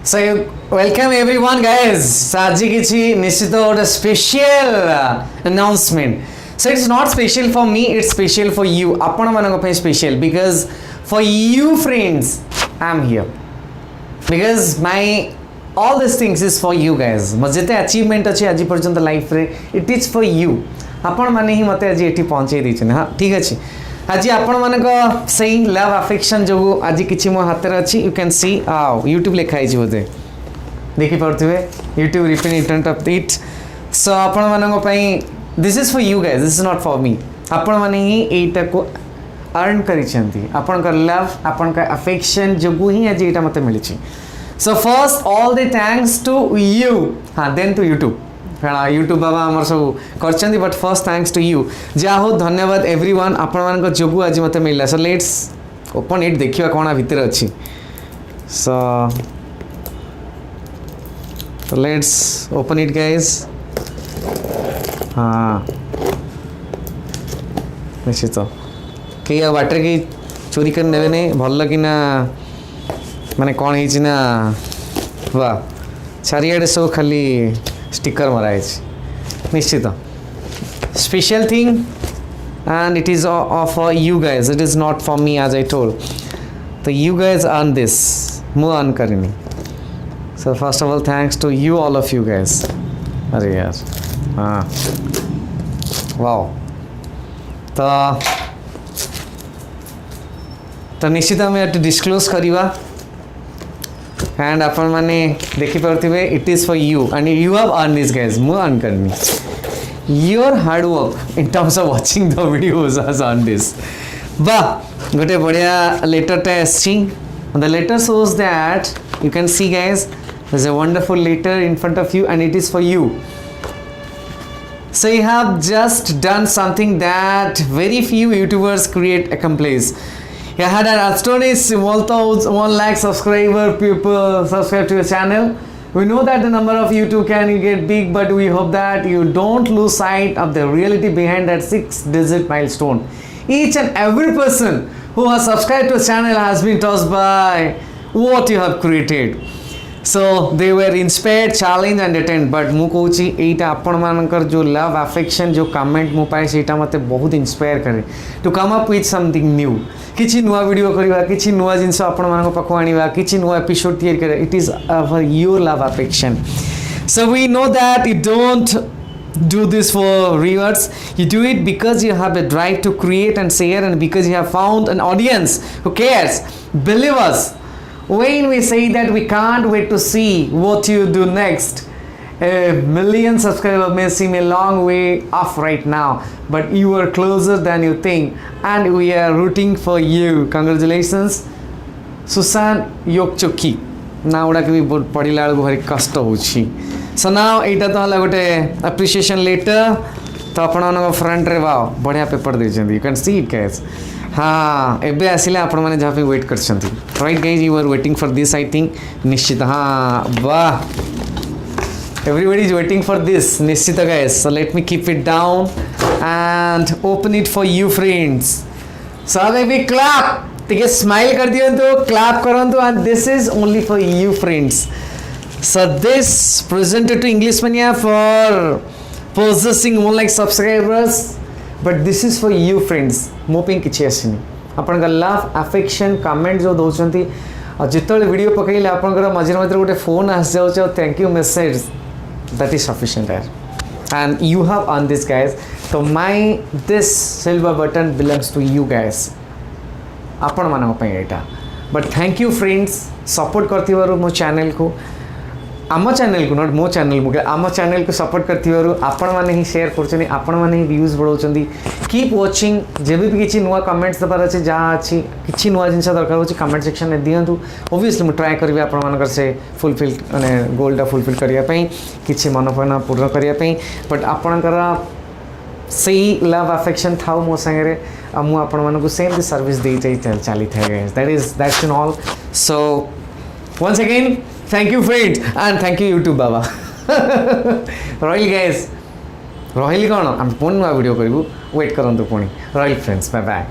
So welcome everyone guys. आज किसी निश्चित गोटे special announcement. So it's not special for me, it's special for you. आपण मानक पे special because for you friends I am here. Because my all these things is for you guys. मजेते achievement अच्छी आज पर्यंत लाइफ रे it is for you. आपण माने ही मते आज एठी पहुंचे दी हाँ ठीक अच्छे आज आपण मानक सही लव अफेक्शन जो आज किसी मो हाथ में अच्छी यू कैन सी यूट्यूब लिखाई बोधे देखिपे YouTube representative of it so आपण मानक this is for you guys this is not for me आपण माने ही एटा को अर्न करिसेंती आपण का लव आपण का अफेक्शन जो ही आज एटा मते मिली so first all the thanks to you हाँ देन टू यूट्यूब कारण यूट्यूब बाबा आमर सब कर but first thanks to you जा हो धन्यवाद एवरीवन आपण मान जो आज मत मिलला सो लेट्स ओपन इट देखिए कौन भितर अच्छी so let's open it guys हाँ निश्चित कई बाटर की चोरी कर ने नहीं भल कि ना माने कौन है ना वाह चारियाडे सब खाली स्टिकर मराई निश्चित special thing and it is for you guys it is not for me as I told to you guys earn this मु अर्न करनी so first of all thanks to you all of you guys अरे यार हाँ wow तो निश्चित आम disclose करवा and अपन माने देखी पार्थिबे it is for you and you have earn this guys मु अर्न करनी your hard work in terms of watching the videos has earn this वाह गोटे बढ़िया लेटर टे आछि the letter shows that you can see guys there is a wonderful letter in front of you and it is for you so you have just done something that very few YouTubers create accomplish. You had an astonishing 1 lakh subscriber people subscribe to your channel. We know that the number of YouTube can get big, but we hope that you don't lose sight of the reality behind that 6-digit milestone. Each and every person who has subscribed to the channel has been touched by what you have created. So they were inspired, challenged and attained. But मु कहूँ एटा आपण मानकर जो love affection जो comment मु पाए सेटा मते बहुत इंस्पायर करे to come up with something new किछि नुआ वीडियो करबा किछि नुआ जिंस आपण मानक पाखो आनिबा किछि नुआ एपिसोड तैयार करे it is for your love affection so we know that you don't do this for rewards, you do it because you have a drive to create and share and because you have found an audience who cares. Believe us when we say that we can't wait to see what you do next. A million subscribers may seem a long way off right now, but you are closer than you think and we are rooting for you. Congratulations Susan Yokchoki ना उड़ा के भी पढ़िला बेलू भारी कष्ट होछि so now एटा तो हला गोटे अप्रिसिएशन लेटर तो आपण फ्रंट रे वाओ बढ़िया पेपर देछंती you can see it guys हाँ एबे आसिले आपण माने जहाँ पे वेट करछंती right guys you are waiting for this I think निश्चित हाँ वाह everybody is waiting for this निश्चित guys so let me keep it down and open it for you friends so baby clap ठीक smile कर दियंतु clap करंतु and this is only for you friends so this presented to English mania for possessing 1 lakh subscribers but this is for you friends मो पे किछि आसिनी आपण का love affection comment जो दउचंती जितले वीडियो पकैले आपण कर मझिर मझिर गोटे फोन आस जाउछ thank you message that is sufficient there and you have earned this guys so my this silver button belongs to you guys आपण मानक पे एटा but thank you friends support करथिबारु मो चैनल को आम चैनल को नॉट मो चैनल मुके आम चैनल को सपोर्ट करथिबारु आपण माने ही शेयर करछनी आपण माने ही व्यूज बढ़ौछंदी कीप वाचिंग जेबे भी किछि नुवा कमेंट्स दबार अछि जहाँ अछि किछि नुवा जिनसा दरकार होछि कमेंट सेक्शन में दियंतु ऑब्वियसली मु ट्राई करबी आपण मानकर से फुलफिल माने गोल टा फुलफिल करिया पई किछि मनोकामना पूर्ण करिया पई बट आपणकर सही लव अफेक्शन थाउ मो संगे मु आपण मानकु सेम सर्विस दे चली थाए that's in all so once again thank you friends and thank you YouTube Baba royal guys royal कौन हम पुणी नुआ वीडियो करूँ वेट करंतु पुणी रॉयल फ्रेंड्स बाय बाय।